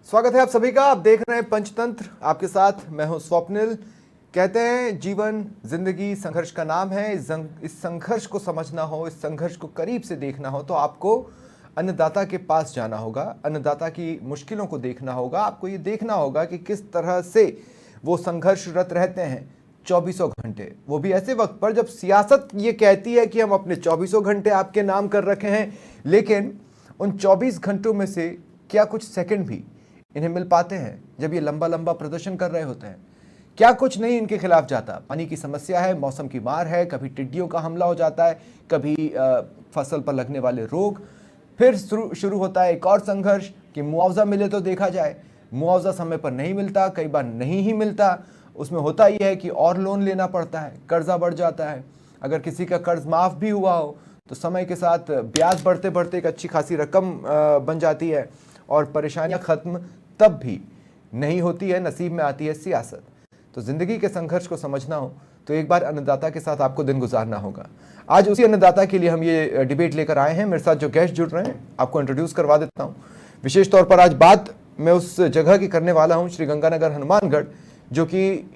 स्वागत है आप सभी का। आप देख रहे हैं पंचतंत्र, आपके साथ मैं हूं स्वप्निल। कहते हैं जीवन जिंदगी संघर्ष का नाम है। इस संघर्ष को समझना हो, इस संघर्ष को करीब से देखना हो तो आपको अन्नदाता के पास जाना होगा, अन्नदाता की मुश्किलों को देखना होगा। आपको ये देखना होगा कि किस तरह से वो संघर्षरत रहते हैं चौबीसों घंटे, वो भी ऐसे वक्त पर जब सियासत ये कहती है कि हम अपने चौबीसों घंटे आपके नाम कर रखे हैं, लेकिन उन 24 घंटों में से क्या कुछ सेकंड भी इन्हें मिल पाते हैं जब ये लंबा लंबा प्रदर्शन कर रहे होते हैं? क्या कुछ नहीं इनके खिलाफ जाता। पानी की समस्या है, मौसम की मार है, कभी टिड्डियों का हमला हो जाता है, कभी फसल पर लगने वाले रोग। फिर शुरू होता है एक और संघर्ष कि मुआवजा मिले तो देखा जाए। मुआवजा समय पर नहीं मिलता, कई बार नहीं ही मिलता। उसमें होता ही है कि और लोन लेना पड़ता है, कर्जा बढ़ जाता है। अगर किसी का कर्ज माफ़ भी हुआ हो तो समय के साथ ब्याज बढ़ते बढ़ते एक अच्छी खासी रकम बन जाती है और परेशानियां खत्म तब भी नहीं होती है। नसीब में आती है सियासत। तो जिंदगी के संघर्ष को समझना हो तो एक बार अन्नदाता के साथ आपको दिन गुजारना होगा। आज उसी अन्नदाता के लिए हम ये डिबेट लेकर आए हैं। मेरे साथ जो गेस्ट जुड़ रहे हैं आपको इंट्रोड्यूस करवा देता हूँ। विशेष तौर पर आज बात मैं उस जगह की करने वाला हूँ, श्री गंगानगर हनुमानगढ़, जो कि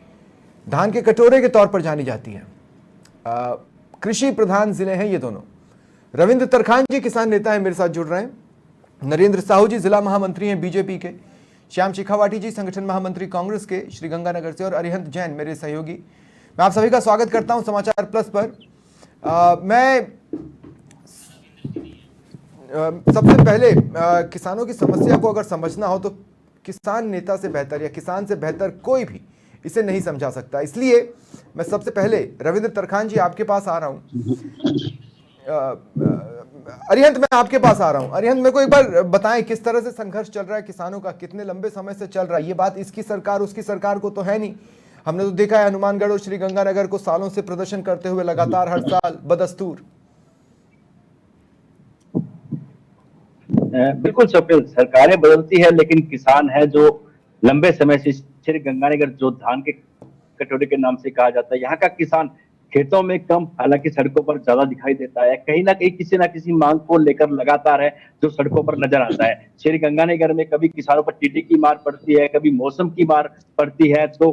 धान के कटोरे के तौर पर जानी जाती है। कृषि प्रधान जिले हैं ये दोनों। रविंद्र तरखान जी किसान नेता है, मेरे साथ जुड़ रहे हैं। नरेंद्र साहू जी जिला महामंत्री हैं बीजेपी के। श्याम शेखावाटी जी संगठन महामंत्री कांग्रेस के श्री गंगानगर से, और अरिहंत जैन मेरे सहयोगी। मैं आप सभी का स्वागत करता हूं समाचार प्लस पर। मैं सबसे पहले किसानों की समस्या को अगर समझना हो तो किसान नेता से बेहतर या किसान से बेहतर कोई भी इसे नहीं समझा सकता। इसलिए मैं सबसे पहले रविंद्र तरखान जी आपके पास आ रहा हूं। अरिहंत मैं आपके पास आ रहा हूं। अरिहंत मेरे को एक बार बताएं किस तरह से संघर्ष चल रहा है किसानों का, कितने लंबे समय से चल रहा है। ये बात इसकी सरकार उसकी सरकार को तो है नहीं। हमने तो देखा है हनुमानगढ़ और श्री गंगानगर को सालों से प्रदर्शन करते हुए लगातार हर साल बदस्तूर। बिल्कुल स्वप्निल, सरकारें बदलती है लेकिन किसान है जो लंबे समय से श्री गंगानगर, जो धान के कटोरे के नाम से कहा जाता है, यहाँ का किसान खेतों में कम, हालांकि सड़कों पर ज्यादा दिखाई देता है। कहीं ना कहीं किसी ना किसी मांग को लेकर लगातार है जो सड़कों पर नजर आता है। श्री गंगानगर में कभी किसानों पर टिड्डी की मार पड़ती है, कभी मौसम की मार पड़ती है, तो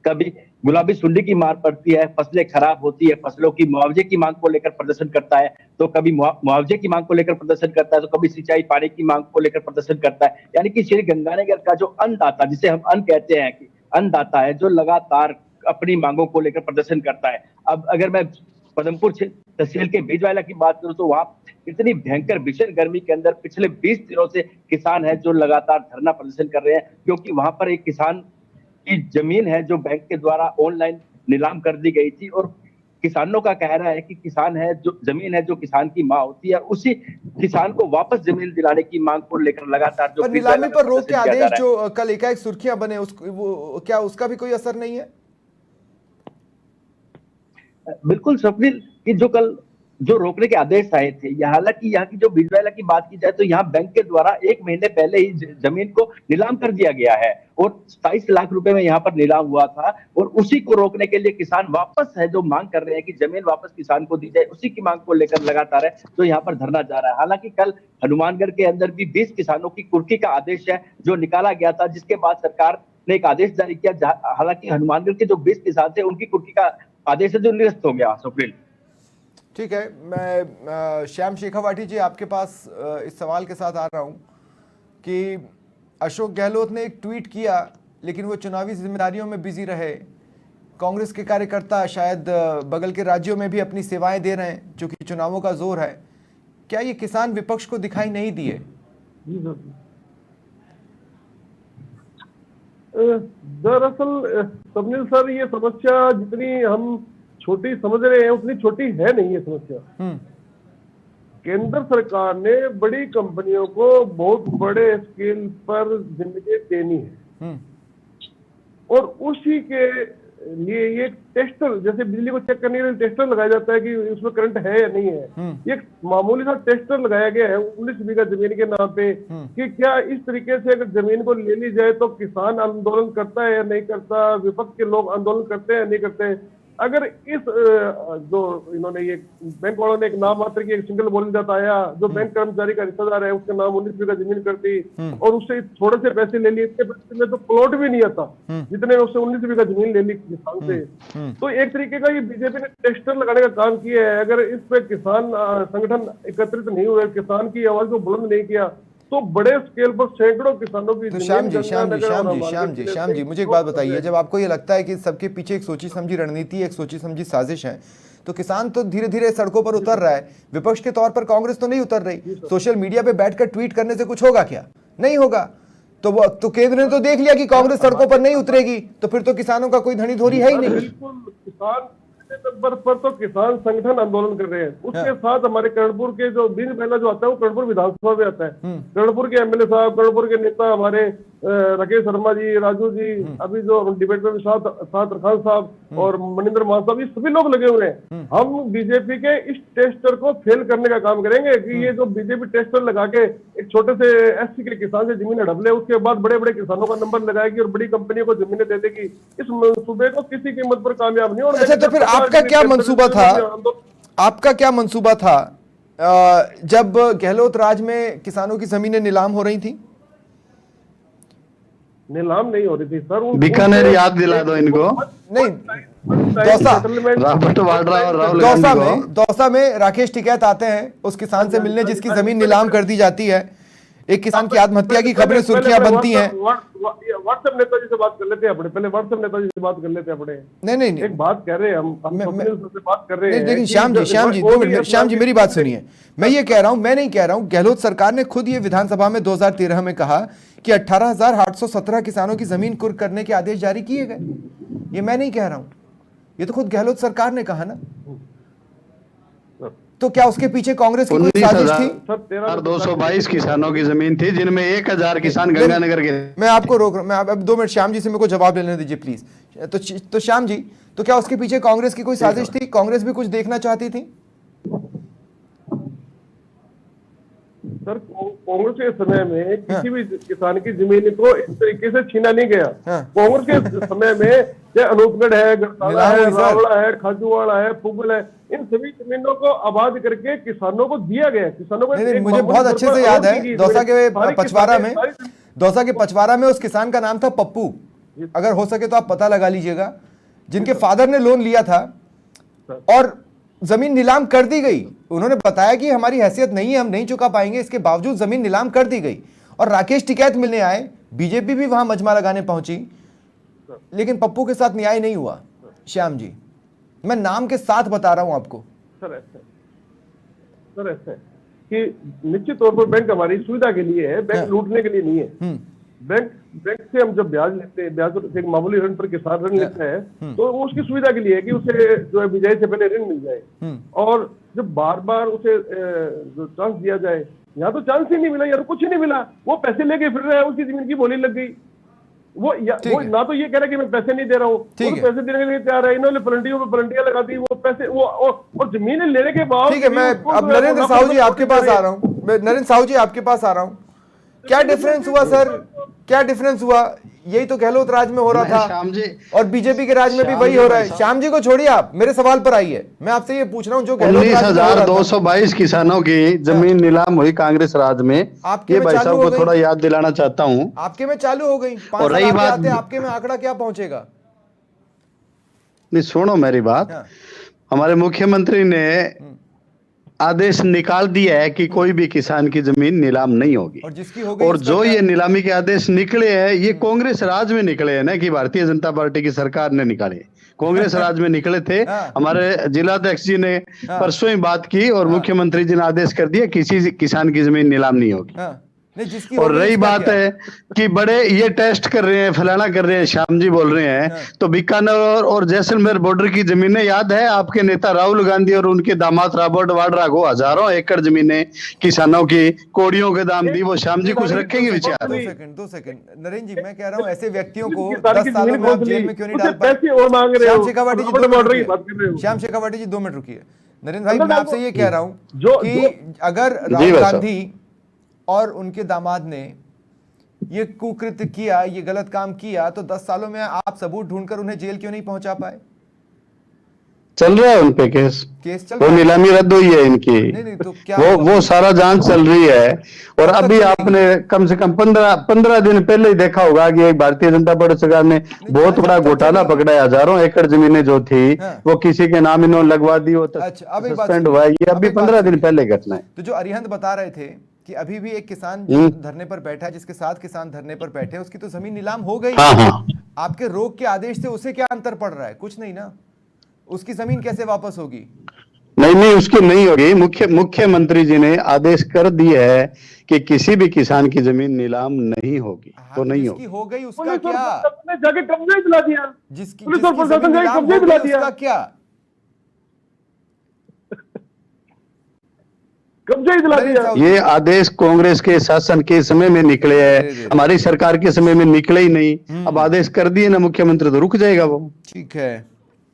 कभी गुलाबी सुंडी की मार पड़ती है, फसलें खराब होती है, फसलों की मुआवजे की मांग को लेकर प्रदर्शन करता है, तो कभी मुआवजे की मांग को लेकर प्रदर्शन करता है, तो कभी सिंचाई पानी की मांग को लेकर प्रदर्शन करता है। यानी कि श्री गंगानगर का जो अन्नदाता, जिसे हम अन्न कहते हैं, कि अन्नदाता है जो लगातार अपनी मांगों को लेकर प्रदर्शन करता है। अब अगर मैं पदमपुर तहसील के बीजवाला की बात करूं तो वहां इतनी भयंकर भीषण गर्मी के अंदर पिछले 20 दिनों से किसान है जो लगातार धरना प्रदर्शन कर रहे हैं, क्योंकि वहां पर एक किसान की जमीन है जो बैंक के द्वारा ऑनलाइन नीलाम कर दी गई थी, और किसानों का कहना है कि किसान है जो जमीन है जो किसान की मां होती है, उसी किसान को वापस जमीन दिलाने की मांग को लेकर लगातार जो नीलामी पर रोक के आदेश जो कल एकाएक सुर्खियां बने, वो क्या उसका भी कोई असर नहीं है? बिल्कुल स्वप्निल, कि जो रोकने के आदेश आए थे, हालांकि यहाँ की जो बीजवाला की बात की जाए तो यहाँ बैंक के द्वारा 1 महीने पहले ही जमीन को नीलाम कर दिया गया है और 27 लाख रुपए में यहाँ पर नीलाम हुआ था, और उसी को रोकने के लिए किसान वापस है जो मांग कर रहे हैं कि जमीन वापस किसान को दी जाए, उसी की मांग को लेकर लगातार है जो यहाँ पर धरना जा रहा है। हालांकि कल हनुमानगढ़ के अंदर भी 20 किसानों की कुर्की का आदेश है जो निकाला गया था, जिसके बाद सरकार ने एक आदेश जारी किया। हालांकि हनुमानगढ़ के जो 20 किसान थे उनकी कुर्की का आदेश है जो निरस्त हो गया। सुप्रील, ठीक है। मैं श्याम शेखावाटी जी आपके पास इस सवाल के साथ आ रहा हूं कि अशोक गहलोत ने एक ट्वीट किया, लेकिन वो चुनावी जिम्मेदारियों में बिजी रहे। कांग्रेस के कार्यकर्ता शायद बगल के राज्यों में भी अपनी सेवाएं दे रहे हैं, जो कि चुनावों का जोर है। क्या ये किसान विपक्ष को दिखाई नहीं दिए? दरअसल स्वप्निल सर, ये समस्या जितनी हम छोटी समझ रहे हैं उतनी छोटी है नहीं ये समस्या। केंद्र सरकार ने बड़ी कंपनियों को बहुत बड़े स्केल पर जिम्मेदारी देनी है, और उसी के लिए ये टेस्टर, जैसे बिजली को चेक करने के लिए टेस्टर लगाया जाता है कि उसमें करंट है या नहीं है, ये मामूली सा टेस्टर लगाया गया है 19 बीघा जमीन के नाम पे, कि क्या इस तरीके से अगर जमीन को ले ली जाए तो किसान आंदोलन करता है या नहीं करता, विपक्ष के लोग आंदोलन करते हैं या नहीं करते। अगर इस जो इन्होंने ये बैंक वालों ने एक नाम मात्र की एक सिंगल बोली बताया, जो बैंक कर्मचारी का रिश्तेदार है उसके नाम 19 बीघा जमीन कर दी और उससे थोड़े से पैसे ले लिए, इतने पैसे में तो प्लॉट भी नहीं आता जितने उससे 19 बीघा जमीन ले ली किसान से। तो एक तरीके का ये बीजेपी ने टेस्टर लगाने का काम किया है। अगर इस पे किसान संगठन एकत्रित नहीं हुए, किसान की आवाज को बुलंद नहीं किया, तो बड़े स्केल पर सैकड़ों किसानों की तो श्याम जी मुझे एक बात बताइए, जब आपको ये लगता है कि सबके पीछे एक सोची समझी रणनीति, एक सोची समझी साजिश है, तो किसान तो धीरे धीरे सड़कों पर उतर रहा है, विपक्ष के तौर पर कांग्रेस तो नहीं उतर रही। सोशल मीडिया पे बैठकर ट्वीट करने से कुछ होगा क्या? नहीं होगा। तो केंद्र ने तो देख लिया कि कांग्रेस सड़कों पर नहीं उतरेगी, तो फिर तो किसानों का कोई धनी धोरी है ही नहीं। बिल्कुल, किसान नंबर पर तो किसान संगठन आंदोलन कर रहे हैं। उसके साथ हमारे कर्णपुर के जो दिन पहला जो आता है वो कर्णपुर विधानसभा में आता है। कर्णपुर के एमएलए साहब, कर्णपुर के नेता हमारे राकेश शर्मा जी, राजू जी, अभी जो डिबेट में साथ खान साहब और मनिंदर मान साहब, ये सभी लोग लगे हुए हैं। हम बीजेपी के इस टेस्टर को फेल करने का काम करेंगे कि ये जो बीजेपी टेस्टर लगा के एक छोटे से एससी के किसान से जमीन हड़प ले, उसके बाद बड़े बड़े किसानों का नंबर लगाएगी और बड़ी कंपनियों को जमीनें दे देगी। इस मंसूबे को किसी कीमत पर कामयाब नहीं होना। अच्छा, तो फिर आपका क्या मंसूबा था? आपका क्या मंसूबा था जब गहलोत राज में किसानों की जमीनें नीलाम हो रही थी? नीलाम नहीं हो रही थी सर। बीकानेर याद दिला दो इनको। नहीं, दौसा में राकेश टिकैत आते हैं उस किसान से मिलने जिसकी जमीन नीलाम कर दी जाती है। एक किसान की आत्महत्या की खबरें सुर्खियां बनती हैं। व्हाट्सएप नेताजी से बात कर लेते हैं अपने, पहले व्हाट्सएप नेताजी से बात कर लेते हैं अपने। नहीं, एक बात कह रहे हैं हम से बात कर रहे हैं। लेकिन श्याम जी 2 मिनट, श्याम जी मेरी बात सुनिए। मैं ये कह रहा हूं, मैं नहीं कह रहा हूं, गहलोत सरकार ने खुद ये विधानसभा में 2013 में कहा कि 18,817 किसानों की जमीन कुर्क करने के आदेश जारी किए गए। ये मैं नहीं कह रहा हूं, ये तो खुद गहलोत सरकार ने कहा ना। तो क्या उसके पीछे कांग्रेस की कोई साजिश थी? 222 किसानों की जमीन थी जिनमें 1000 किसान गंगानगर के। मैं आपको रोक रहा हूं, मैं अब 2 मिनट श्याम जी से मेरे को जवाब लेने दीजिए प्लीज। तो श्याम जी, तो क्या उसके पीछे कांग्रेस की कोई साजिश थी? कांग्रेस भी कुछ देखना चाहती थी? सर, कांग्रेस के समय में किसी भी किसान की जमीन को इस तरीके से छीना नहीं गया। कांग्रेस के समय में चाहे अनूपगढ़ है, गढ़ताला है, रावड़ा है, खाजूवाड़ा है, पुगल है, इन सभी जमीनों को आबाद करके किसानों को दिया गया। किसानों को मुझे बहुत अच्छे से याद है, दौसा के पचवारा में उस किसान का नाम था पप्पू। अगर हो सके तो आप पता लगा लीजिएगा, जिनके फादर ने लोन लिया था और जमीन नीलाम कर दी गई। उन्होंने बताया कि हमारी हैसियत नहीं है, हम नहीं चुका पाएंगे, इसके बावजूद जमीन नीलाम कर दी गई और राकेश टिकैत मिलने आए। बीजेपी भी वहां मजमा लगाने पहुंची, लेकिन पप्पू के साथ न्याय नहीं हुआ। श्याम जी, मैं नाम के साथ बता रहा हूं आपको। सर ऐसा है कि निश्चित तौर पर बैंक हमारी सुविधा के लिए है, बैंक लूटने के लिए नहीं है। बैंक से हम जब ब्याज लेते हैं, ब्याज एक मामूली ऋण पर किसान ऋण लेता है, तो वो उसकी सुविधा के लिए है कि उसे जो है बिजाई से पहले ऋण मिल जाए। और जब बार बार उसे जो चांस दिया जाए, यहाँ तो चांस ही नहीं मिला, यार कुछ ही नहीं मिला, वो पैसे लेके फिर रहा है, उसकी जमीन की बोली लग गई। वो ना तो ये कह रहा है कि मैं पैसे नहीं दे रहा हूँ, वो पैसे देने के लिए तैयार है। इन्होंने पलंटियों पे पलंटियां लगा दी, वो पैसे वो और जमीन लेने के बाद। ठीक है, मैं अब नरेंद्र साहू जी आपके पास आ रहा हूँ। नरेंद्र साहू जी आपके पास आ रहा हूँ। क्या डिफरेंस हुआ सर? क्या डिफरेंस हुआ? यही तो गहलोत राज में हो रहा था और बीजेपी के राज में भी वही हो रहा है। श्याम जी को छोड़िए, आप मेरे सवाल पर आइए। मैं आपसे ये पूछ रहा हूँ, जो 19,222 किसानों की जमीन नीलाम हुई कांग्रेस राज में, ये भाई साहब को थोड़ा याद दिलाना चाहता हूँ। आपके में चालू हो गई, 5 साल आते आते आपके में आंकड़ा क्या पहुंचेगा? नहीं, सुनो मेरी बात। हमारे मुख्यमंत्री ने आदेश निकाल दिया है कि कोई भी किसान की जमीन नीलाम नहीं होगी। और जिसकी हो गई, और जो ये नीलामी के आदेश निकले हैं, ये कांग्रेस राज में निकले हैं ना, कि भारतीय जनता पार्टी की सरकार ने निकाले। कांग्रेस राज में निकले थे। हमारे जिलाध्यक्ष जी ने परसों ही बात की और मुख्यमंत्री जी ने आदेश कर दिया किसी किसान की जमीन नीलाम नहीं होगी। और रही बात है कि बड़े ये टेस्ट कर रहे हैं, फलाना कर रहे हैं, श्याम जी बोल रहे हैं, तो बीकानेर और जैसलमेर बॉर्डर की जमीनें याद है आपके नेता राहुल गांधी और उनके दामाद रॉबर्ट वाड्रा को हजारों एकड़ जमीनें किसानों की कोड़ियों के दाम दी। वो श्याम जी कुछ रखेंगे विचार? 2 सेकंड नरेंद्र जी, मैं कह रहा हूँ ऐसे व्यक्तियों को 10 सालों में आप जेल में क्यों नहीं डाल पाए? श्याम शेखावटी जी 2 मिनट रुकिए। नरेंद्र भाई, मैं आपसे ये कह रहा हूँ कि अगर राहुल गांधी और उनके दामाद ने ये कुकृत्य किया, ये गलत काम किया, तो 10 सालों में आप सबूत ढूंढकर उन्हें जेल क्यों नहीं पहुंचा पाए? चल रहा है उनपे केस केस चल वो रहा है? नीलामी रद्द हुई है इनकी। नहीं तो क्या वो सारा जांच चल रही है। और कब तक अभी चलेगी? आपने कम से कम 15 दिन पहले ही देखा होगा कि एक भारतीय जनता पार्टी सरकार ने बहुत जब बड़ा तक घोटाला चलेगी। पकड़ा है। हजारों एकड़ जमीनें जो थी हाँ। वो किसी के नाम इन्होंने लगवा दी, वो अच्छा, अब एक बात सस्पेंड सुनिए। हुआ है। ये अब अभी एक बात 15 दिन सुनिए। पहले घटना है। तो जो अरिहंत बता रहे थे कि अभी भी एक किसान जो धरने पर बैठा है, जिसके साथ किसान धरने पर बैठे हैं, उसकी तो जमीन नीलाम हो गई। हाँ हाँ आपके रोक के आदेश से उसे क्या अंतर पड़ रहा है? कुछ नहीं ना। उसकी जमीन कैसे वापस होगी? नहीं उसकी नहीं होगी। मुख्यमंत्री जी ने आदेश कर दिया है कि किसी भी किसान की जमीन नीलाम नहीं होगी। तो नहीं जिसकी होगी। हो गई उसका पुलिस और क्या? प्रशासन ने जाके कब्जा ही दिला दिया। जिसकी पुलिस और जिसकी प्रशासन जमीन जाके नीलाम कब्जा हो ही दिला गई दिया। उसका क्या? कब्जा ही दिला नहीं, दिया। साहब, ये आदेश कांग्रेस के शासन के समय में निकले दे। हैं, हमारी सरकार के समय में निकले ही नहीं। अब आदेश कर दिए ना मुख्यमंत्री, तो रुक जाएगा वो। ठीक है।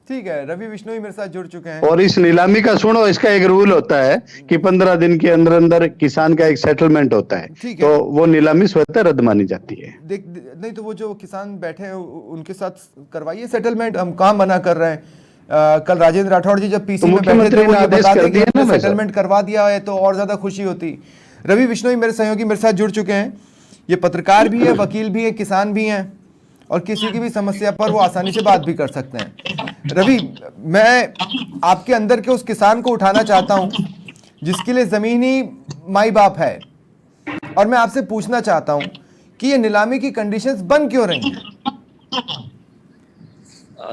रवि बिश्नोई मेरे साथ जुड़ चुके हैं। और इस नीलामी का सुनो, इसका एक रूल होता है कि 15 दिन के अंदर अंदर किसान का एक सेटलमेंट होता है, ठीक है। तो वो नीलामी स्वतः रद्द मानी जाती है। नहीं तो वो जो किसान बैठे हैं उनके साथ करवाइए सेटलमेंट, हम कहाँ मना कर रहे हैं। कल राजेंद्र राठौड़ जी जब पीसी में बैठे थे, मुख्यमंत्री वो ने ये आदेश बता कर दें कि दिया ना हमने भाई साहब। सेटलमेंट करवा दिया है तो और ज्यादा खुशी होती। रवि बिश्नोई मेरे सहयोगी मेरे साथ जुड़ चुके हैं। ये पत्रकार भी है, वकील भी है, किसान भी हैं, और किसी की भी समस्या पर वो आसानी से बात भी कर सकते हैं। रवि, मैं आपके अंदर के उस किसान को उठाना चाहता हूं जिसके लिए जमीन ही माई बाप है, और मैं आपसे पूछना चाहता हूं कि ये नीलामी की कंडीशंस बन क्यों रही हैं?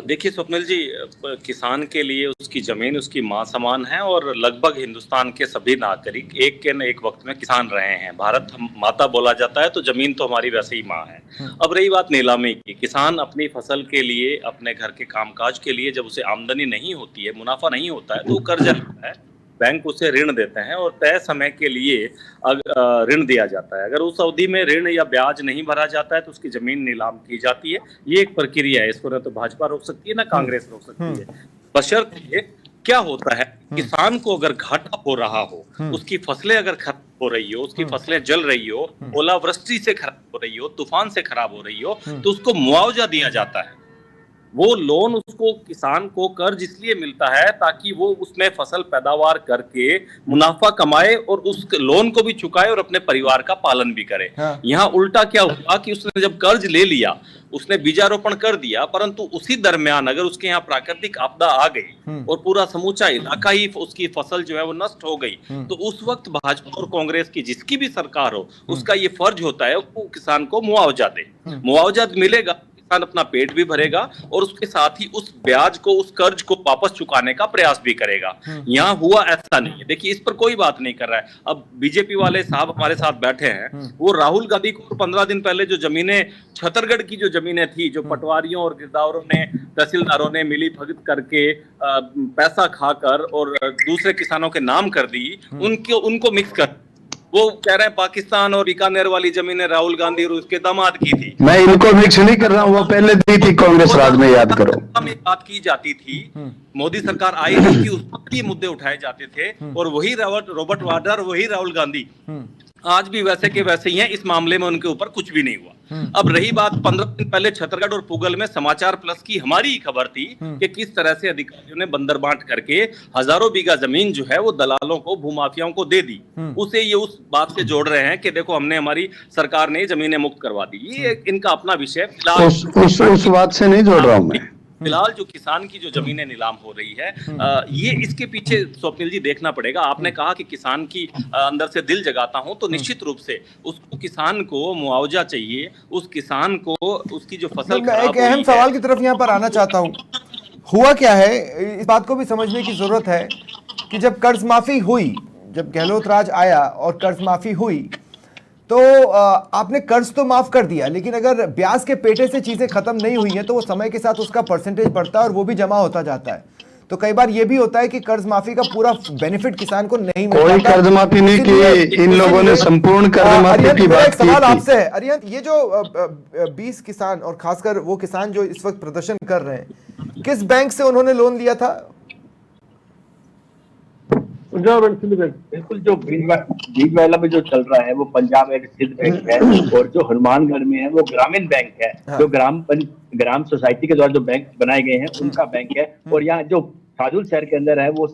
देखिए स्वप्निल जी, किसान के लिए उसकी जमीन उसकी माँ समान है, और लगभग हिंदुस्तान के सभी नागरिक एक के न एक वक्त में किसान रहे हैं। भारत माता बोला जाता है, तो जमीन तो हमारी वैसे ही माँ है। अब रही बात नीलामी की, किसान अपनी फसल के लिए, अपने घर के कामकाज के लिए जब उसे आमदनी नहीं होती है, मुनाफा नहीं होता है, तो वो कर्जा लेता है, बैंक उसे ऋण देते हैं और तय समय के लिए ऋण दिया जाता है। अगर उस अवधि में ऋण या ब्याज नहीं भरा जाता है तो उसकी जमीन नीलाम की जाती है। ये एक प्रक्रिया है, इसको ना तो भाजपा रोक सकती है ना कांग्रेस रोक सकती है। बशर्ते क्या होता है, किसान को अगर घाटा हो रहा हो, उसकी फसलें अगर खराब हो रही हो, उसकी फसलें जल रही हो, ओलावृष्टि से खराब हो रही हो, तूफान से खराब हो रही हो, तो उसको मुआवजा दिया जाता है। वो लोन उसको, किसान को कर्ज इसलिए मिलता है ताकि वो उसमें फसल पैदावार करके मुनाफा कमाए और उस लोन को भी चुकाए और अपने परिवार का पालन भी करे। हाँ। यहाँ उल्टा क्या हुआ कि उसने जब कर्ज ले लिया, उसने बीजारोपण कर दिया, परंतु उसी दरमियान अगर उसके यहाँ प्राकृतिक आपदा आ गई और पूरा समूचा इलाका ही उसकी फसल जो है वो नष्ट हो गई, तो उस वक्त भाजपा और कांग्रेस की जिसकी भी सरकार हो, उसका ये फर्ज होता है वो किसान को मुआवजा दे। मुआवजा मिलेगा, किसान अपना पेट भी भरेगा और उसके साथ ही उस ब्याज को, उस कर्ज को वापस चुकाने का प्रयास भी करेगा। यहाँ हुआ ऐसा नहीं है। देखिए, इस पर कोई बात नहीं कर रहा है। अब बीजेपी वाले साहब हमारे साथ बैठे हैं, वो राहुल गांधी को 15 दिन पहले जो जमीनें, छत्तीसगढ़ की जो जमीनें थी, जो पटवारियों और गिरदावरों ने, तहसीलदारों ने मिली भगत करके पैसा खाकर और दूसरे किसानों के नाम कर दी, उनको मिक्स कर, वो कह रहे हैं पाकिस्तान और बीकानेर वाली जमीनें राहुल गांधी और उसके दामाद की थी। मैं इनको मिक्स नहीं कर रहा हूँ, वो पहले दी थी कांग्रेस राज में, याद करो। बात की जाती थी, मोदी सरकार आई नहीं कि उस वक्त ये मुद्दे उठाए जाते थे, और वही रॉबर्ट वाड्रा, वही राहुल गांधी आज भी वैसे के वैसे ही हैं। इस मामले में उनके ऊपर कुछ भी नहीं हुआ। अब रही बात, 15 दिन पहले छत्तीसगढ़ और पुगल में समाचार प्लस की हमारी खबर थी कि किस तरह से अधिकारियों ने बंदर बांट करके हजारों बीघा जमीन जो है वो दलालों को, भूमाफियाओं को दे दी। उसे ये उस बात से जोड़ रहे हैं कि देखो हमने, हमारी सरकार ने जमीनें मुक्त करवा दी। ये इनका अपना विषय। उस बात से नहीं जोड़ रहा हूं मैं। फिलहाल जो किसान की जो जमीनें नीलाम हो रही है, ये इसके पीछे स्वप्निल जी देखना पड़ेगा। आपने कहा कि किसान की अंदर से दिल जगाता हूं, तो निश्चित रूप से उसको, किसान को मुआवजा चाहिए। उस किसान को उसकी जो फसल, मैं एक अहम सवाल की तरफ यहाँ पर आना चाहता हूँ। हुआ क्या है, इस बात को भी समझने की जरूरत है कि जब कर्ज माफी हुई, जब गहलोत राज आया और कर्ज माफी हुई, तो आपने कर्ज तो माफ कर दिया, लेकिन अगर ब्याज के पेटे से चीजें खत्म नहीं हुई हैं तो वो समय के साथ उसका परसेंटेज बढ़ता है और वो भी जमा होता जाता है। तो कई बार ये भी होता है कि कर्ज माफी का पूरा बेनिफिट किसान को नहीं मिलता। कोई कर्ज माफी नहीं की, इन लोगों ने संपूर्ण कर्ज माफी की बात की। सवाल आपसे है अरिहंत, ये जो 20 किसान और खासकर वो किसान जो इस वक्त प्रदर्शन कर रहे हैं, किस बैंक से उन्होंने लोन लिया था? Punjab and Sind Bank. बिल्कुल, जो बीज वाला में जो चल रहा है वो पंजाब एंड सिंध बैंक है, और जो हनुमानगढ़ में है वो ग्रामीण बैंक है। जो ग्राम सोसाइटी के द्वारा जो बैंक बनाए गए हैं उनका बैंक है। और यहाँ जो साजुल शहर के अंदर है वो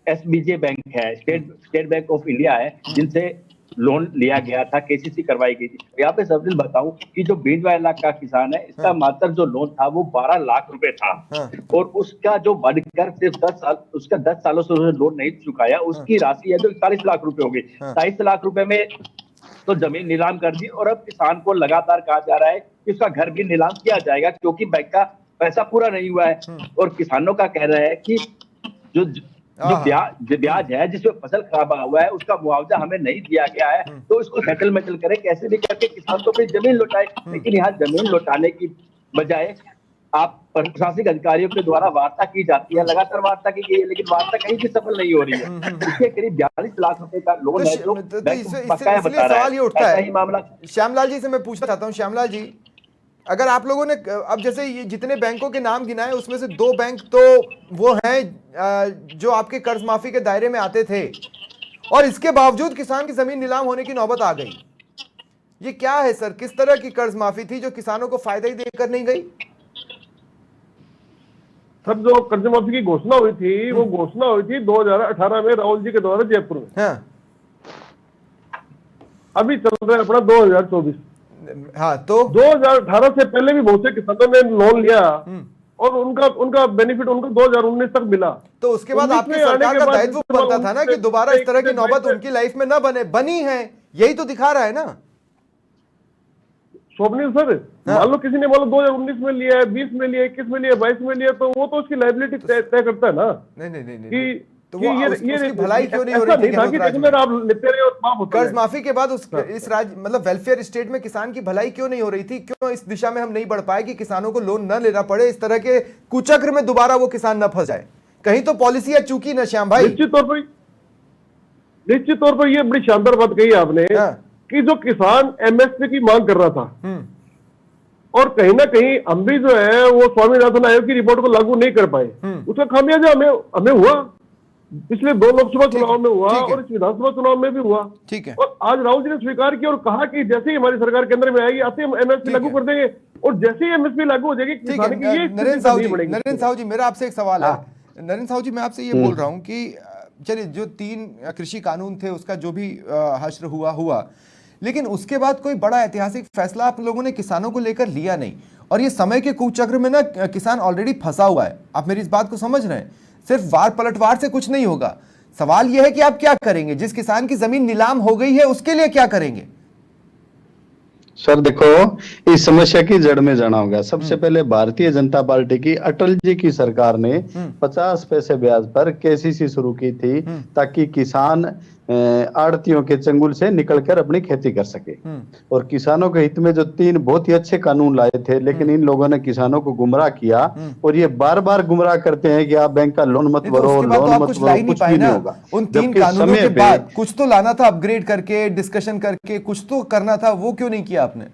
SBJ बैंक है, स्टेट बैंक ऑफ इंडिया है, जिनसे लोन लिया गया था, KCC करवाई गई थी। यहाँ पे सबसे बताऊं कि जो बींजवाला का किसान है, इसका मात्र जो लोन था वो 12 लाख रुपए था, और उसका जो बढ़कर सिर्फ 10 साल, उसका 10 सालों से उसने लोन नहीं चुकाया, उसकी राशि है जो 41 लाख रुपए हो गई। 27 लाख रुपए में तो जमीन नीलाम कर दी, और अब किसान को लगातार कहा जा रहा है कि उसका घर भी नीलाम किया जाएगा, क्योंकि बैंक का पैसा पूरा नहीं हुआ है। और किसानों का कह रहा है कि जो ब्याज है जिसमें फसल खराब हुआ है, उसका मुआवजा हमें नहीं दिया गया है, तो इसको सेटलमेंट करे, कैसे भी करके किसान को फिर जमीन लौटाए। लेकिन यहाँ जमीन लौटाने की बजाय आप प्रशासनिक अधिकारियों के द्वारा वार्ता की जाती है, लगातार वार्ता की गई है, लेकिन वार्ता कहीं भी सफल नहीं हो रही है। इसके करीब 42 लाख रुपए का लोन है जो इसलिए सवाल ये उठता है मामला। श्यामलाल जी से मैं पूछना चाहता हूँ, श्यामलाल जी, अगर आप लोगों ने अब जैसे ये जितने बैंकों के नाम गिनाए उसमें से 2 बैंक तो वो हैं जो आपके कर्ज माफी के दायरे में आते थे, और इसके बावजूद किसान की जमीन नीलाम होने की नौबत आ गई। ये क्या है सर, किस तरह की कर्ज माफी थी जो किसानों को फायदा ही देकर नहीं गई? सर, जो कर्ज माफी की घोषणा हुई थी वो घोषणा हुई थी 2018 में राहुल जी के द्वारा जयपुर में। हाँ। अभी चल रहा है अपना 2024। हाँ, तो 2018 से पहले भी बहुत से किसानों ने लोन लिया, और उनका बेनिफिट उनको 2019 तक मिला। तो उसके बाद आपकी सरकार का दायित्व बनता था ना कि दोबारा इस तरह की नौबत उनकी लाइफ में ना बनी है, यही तो दिखा रहा है ना स्वप्निल सर। मान लो किसी ने मान लो 2019 में लिया है, 20 में लिया है, 21 में लिया है, 22 में लिया, तो वो तो उसकी लाइबिलिटी तय करता है ना। नहीं, तो वो उसकी भलाई क्यों नहीं हो रही थी? कर्ज माफी के बाद इस राज्य मतलब वेलफेयर स्टेट में किसान की भलाई क्यों नहीं हो रही थी? क्यों इस दिशा में हम नहीं बढ़ पाए कि किसानों को लोन न लेना पड़े, इस तरह के कुचक्र में दोबारा वो किसान न फंस जाए? कहीं तो पॉलिसी चूकी ना श्याम भाई। निश्चित तौर पर ये बड़ी शानदार बात कही आपने कि जो किसान MSP की मांग कर रहा था, और कहीं ना कहीं हम भी जो है वो स्वामीनाथन आयोग की रिपोर्ट को लागू नहीं कर पाए, उसका खामियाजा हमें हुआ। पिछले 2 लोकसभा चुनाव में हुआ और इस विधानसभा चुनाव में भी हुआ। ठीक है। और आज राहुल जी ने स्वीकार किया और कहा कि जैसे ही हमारी सरकार केंद्र में आएगी आते हम MSP लागू कर देंगे, और जैसे ही MSP लागू हो जाएगी किसान की ये नरेंद्र साहू जी, मेरा आपसे एक सवाल है। नरेंद्र साहू जी, मैं आपसे ये बोल रहा हूँ कि चलिए जो 3 कृषि कानून थे उसका जो भी हश्र हुआ, लेकिन उसके बाद कोई बड़ा ऐतिहासिक फैसला आप लोगों ने किसानों को लेकर लिया नहीं, और ये समय के कुचक्र में ना किसान ऑलरेडी फंसा हुआ है। आप मेरी इस बात को समझ रहे हैं? सिर्फ वार पलटवार से कुछ नहीं होगा। सवाल यह है कि आप क्या करेंगे? जिस किसान की जमीन नीलाम हो गई है उसके लिए क्या करेंगे? सर देखो, इस समस्या की जड़ में जाना होगा। सबसे पहले भारतीय जनता पार्टी की अटल जी की सरकार ने 50 पैसे ब्याज पर KCC शुरू की थी, ताकि किसान आड़तियों के चंगुल से निकलकर अपनी खेती कर सके। और किसानों के हित में जो 3 बहुत ही अच्छे कानून लाए थे, लेकिन इन लोगों ने किसानों को गुमराह किया, और ये बार बार गुमराह करते हैं कि आप बैंक का लोन मत भरो, लोन मत भरो, कुछ भी नहीं होगा। उन 3 कानूनों के बाद कुछ तो लाना था, अपग्रेड करके, डिस्कशन करके कुछ तो करना था, वो क्यों नहीं किया आपने?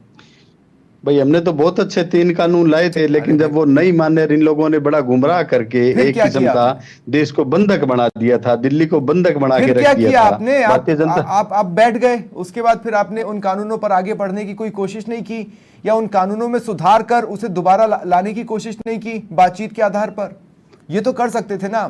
भाई हमने तो बहुत अच्छे 3 कानून लाए थे, लेकिन जब वो नहीं माने, इन लोगों ने बड़ा गुमराह करके एक किस्म का देश को बंधक बना दिया था, दिल्ली को बंधक बना के रख दिया था। आपने आप बैठ गए, उसके बाद फिर आपने उन कानूनों पर आगे बढ़ने की कोई कोशिश नहीं की, या उन कानूनों में सुधार कर उसे दोबारा लाने की कोशिश नहीं की बातचीत के आधार पर? ये तो कर सकते थे ना।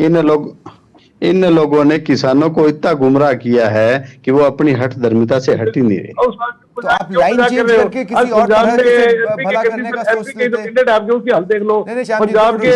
इन लोगों ने किसानों को इतना गुमराह किया है कि वो अपनी हट धर्मिता से हट ही नहीं रहे। तो आप लाइन चेंज करके किसी और तरह से भला करने का सोचते थे। आप उसकी हाल देख लो, पंजाब के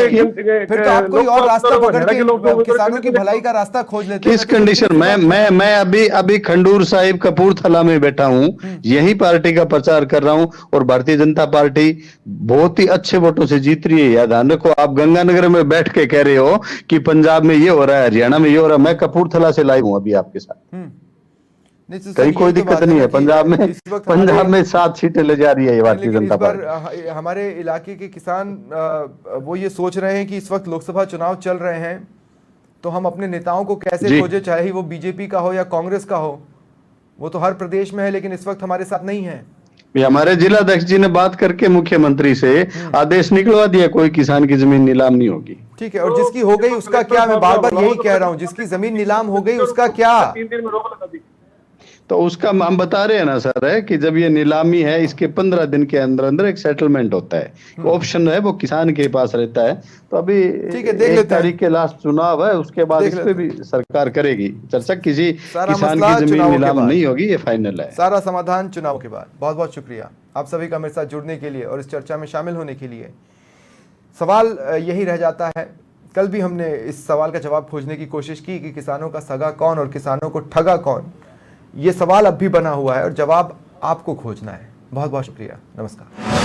फिर तो आप कोई और रास्ता पकड़ के किसानों की भलाई का रास्ता खोज लेते। किस कंडीशन? मैं अभी खंडूर साहिब कपूरथला में बैठा हूँ, यही पार्टी का प्रचार कर रहा हूँ, और भारतीय जनता पार्टी बहुत ही अच्छे वोटों से जीत रही है। याद ध्यान रखो, आप गंगानगर में बैठ के कह रहे हो कि पंजाब में ये हो रहा है, हरियाणा में ये हो रहा है। मैं कपूरथला से लाइव हूँ अभी आपके साथ। कहीं कोई दिक्कत नहीं है। पंजाब में 7 सीटें ले जा रही है ये भारतीय जनता पार्टी। हमारे इलाके के किसान वो ये सोच रहे हैं कि इस वक्त लोकसभा चुनाव चल रहे हैं, तो हम अपने नेताओं को कैसे खोजे, चाहे वो बीजेपी का हो या कांग्रेस का हो। वो तो हर प्रदेश में है, लेकिन इस वक्त हमारे साथ नहीं है। हमारे जिलाध्यक्ष जी ने बात करके मुख्यमंत्री से आदेश निकलवा दिया, कोई किसान की जमीन नीलाम नहीं होगी। ठीक है, और जिसकी हो गई उसका क्या? मैं बार बार यही कह रहा हूँ, जिसकी जमीन नीलाम हो गई उसका क्या? तो उसका हम बता रहे हैं ना सर, है कि जब ये नीलामी है इसके 15 दिन के अंदर अंदर एक सेटलमेंट होता है। ऑप्शन है वो किसान के पास रहता है। तो अभी ठीक है, देख 1 लेते हैं। तारीख के लास्ट चुनाव है, उसके बाद देख इस पे लेते भी सरकार करेगी चर्चा। किसी सारा किसान मसला की जमीन चुनावों के नीलाम बाद। नहीं होगी, ये फाइनल है। सारा समाधान चुनाव के बाद। बहुत बहुत शुक्रिया आप सभी का मेरे साथ जुड़ने के लिए और इस चर्चा में शामिल होने के लिए। सवाल यही रह जाता है, कल भी हमने इस सवाल का जवाब खोजने की कोशिश की कि किसानों का सगा कौन और किसानों को ठगा कौन। ये सवाल अब भी बना हुआ है और जवाब आपको खोजना है। बहुत बहुत शुक्रिया। नमस्कार।